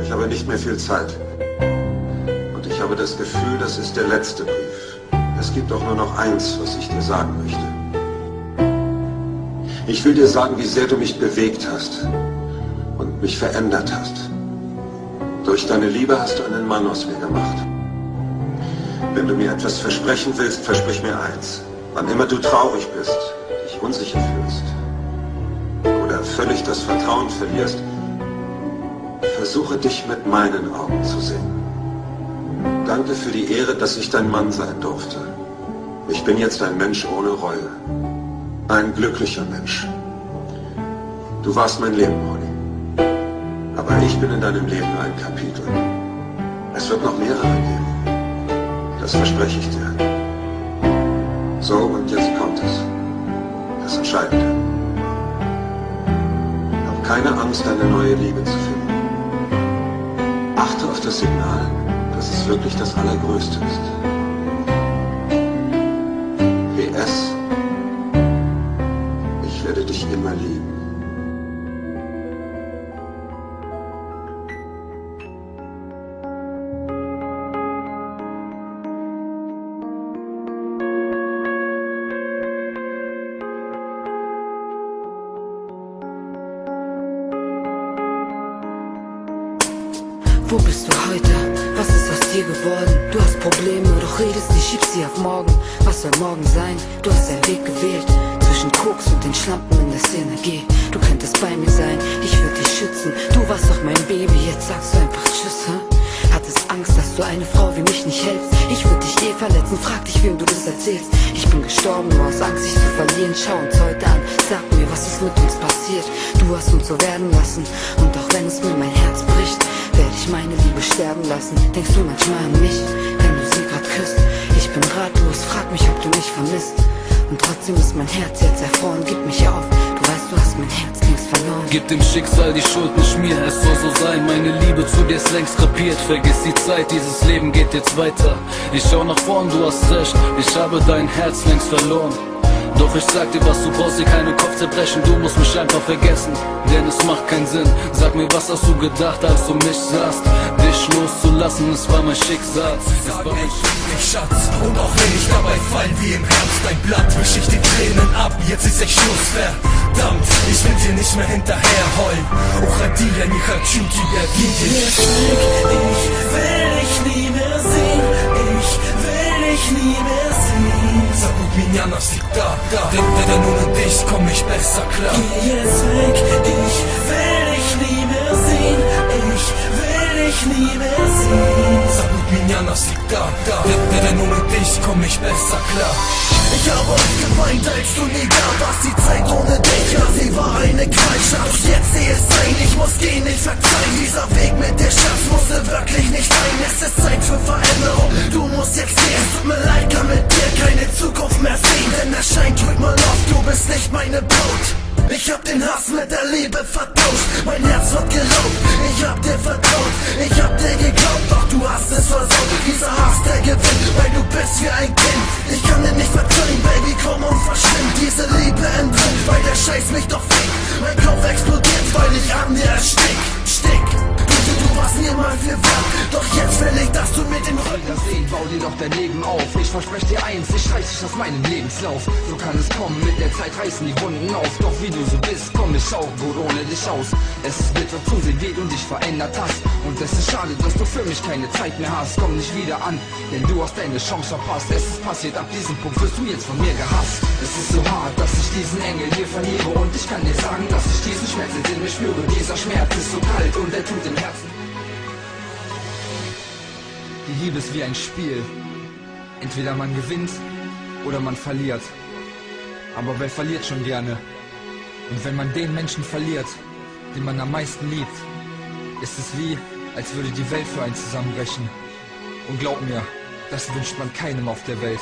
Ich habe nicht mehr viel Zeit. Und ich habe das Gefühl, das ist der letzte Brief. Es gibt auch nur noch eins, was ich dir sagen möchte. Ich will dir sagen, wie sehr du mich bewegt hast und mich verändert hast. Durch deine Liebe hast du einen Mann aus mir gemacht. Wenn du mir etwas versprechen willst, versprich mir eins. Wann immer du traurig bist, dich unsicher fühlst oder völlig das Vertrauen verlierst, versuche dich mit meinen Augen zu sehen. Danke für die Ehre, dass ich dein Mann sein durfte. Ich bin jetzt ein Mensch ohne Reue. Ein glücklicher Mensch. Du warst mein Leben, Holly. Aber ich bin in deinem Leben ein Kapitel. Es wird noch mehrere geben. Das verspreche ich dir. So, und jetzt kommt es. Das Entscheidende. Hab keine Angst, eine neue Liebe zu finden. Achte auf das Signal, dass es wirklich das Allergrößte ist. PS. Ich werde dich immer lieben. Wo bist du heute? Was ist aus dir geworden? Du hast Probleme, doch redest nicht, schiebst sie auf morgen. Was soll morgen sein? Du hast deinen Weg gewählt zwischen Koks und den Schlampen in der Szene. Geh, du könntest bei mir sein, ich würde dich schützen. Du warst doch mein Baby, jetzt sagst du einfach Tschüss, hä? Hattest Angst, dass du eine Frau wie mich nicht hältst. Ich würde dich verletzen, frag dich, wem du das erzählst. Ich bin gestorben, nur aus Angst, dich zu verlieren. Schau uns heute an, sag mir, was ist mit uns passiert? Du hast uns so werden lassen, und auch wenn es mir mein Herz bricht, werde ich meine Liebe sterben lassen. Denkst du manchmal an mich, wenn du sie grad küsst? Ich bin ratlos, frag mich, ob du mich vermisst. Und trotzdem ist mein Herz jetzt erfroren, gib mich auf. Du weißt, du hast mein Herz längst verloren. Gib dem Schicksal die Schuld, nicht mir, es soll so sein. Meine Liebe zu dir ist längst kapiert. Vergiss die Zeit, dieses Leben geht jetzt weiter. Ich schau nach vorn, du hast recht, ich habe dein Herz längst verloren. Doch ich sag dir, was du brauchst, dir keinen Kopf zerbrechen. Du musst mich einfach vergessen, denn es macht keinen Sinn. Sag mir, was hast du gedacht, als du mich sahst? Dich loszulassen, es war mein Schicksal. Sag ich, Schatz, und auch wenn ich dabei fall wie im Herbst ein Blatt, wisch ich die Tränen ab, jetzt ist echt Schluss, verdammt. Ich will dir nicht mehr hinterher heulen. Uходи, я не хочу тебя видеть. Ich will dich nie mehr sehen. Ich will dich nie mehr sehen. Забудь меня навсегда, denn ohne dich komm ich besser klar. Geh jetzt weg, ich will dich nie mehr sehen. Ich will dich nie mehr sehen. Забудь меня навсегда, denn ohne dich komm ich besser klar. Ich habe oft geweint, als du nie da warst. Die Zeit ohne dich, ja, sie war eine Qualschaft. Doch jetzt seh es ein, ich muss gehen, ich verzeihen. Dieser Weg mit der Schatz musste wirklich nicht sein. Es ist Zeit für Veränderung, du musst jetzt gehen. Tut mir leid, kann mit dir keine Zukunft mehr sehen. Denn es scheint, tut mir leid, du bist nicht meine Braut. Ich hab den Hass mit der Liebe vertauscht. Mein Herz wird geraubt, ich hab dir vertraut. Ich hab dir geglaubt, doch du hast es versaut. Dieser Hass, der gewinnt, weil du bist wie ein Kind. Ich kann dir nicht verzeihen, Baby, komm und verschwind. Diese Liebe entbrennt, weil der Scheiß mich doch fickt. Mein Kopf explodiert, weil ich an dir erstick. Du warst mir mal viel wert, doch jetzt will ich, dass du mit dem Rücken sehen, bau dir doch dein Leben auf. Ich verspreche dir eins, ich reiß dich aus meinem Lebenslauf. So kann es kommen, mit der Zeit reißen die Wunden auf. Doch wie du so bist, komm ich auch gut ohne dich aus. Es ist bitter zu sehen, wie du dich verändert hast. Und es ist schade, dass du für mich keine Zeit mehr hast. Komm nicht wieder an, denn du hast deine Chance verpasst. Es ist passiert, ab diesem Punkt wirst du jetzt von mir gehasst. Es ist so hart, dass ich diesen Engel hier verliere. Und ich kann dir sagen, dass ich diesen Schmerz in mir spüre. Dieser Schmerz ist so kalt und er tut im Herzen. Die Liebe ist wie ein Spiel. Entweder man gewinnt oder man verliert. Aber wer verliert schon gerne? Und wenn man den Menschen verliert, den man am meisten liebt, ist es wie, als würde die Welt für einen zusammenbrechen. Und glaub mir, das wünscht man keinem auf der Welt.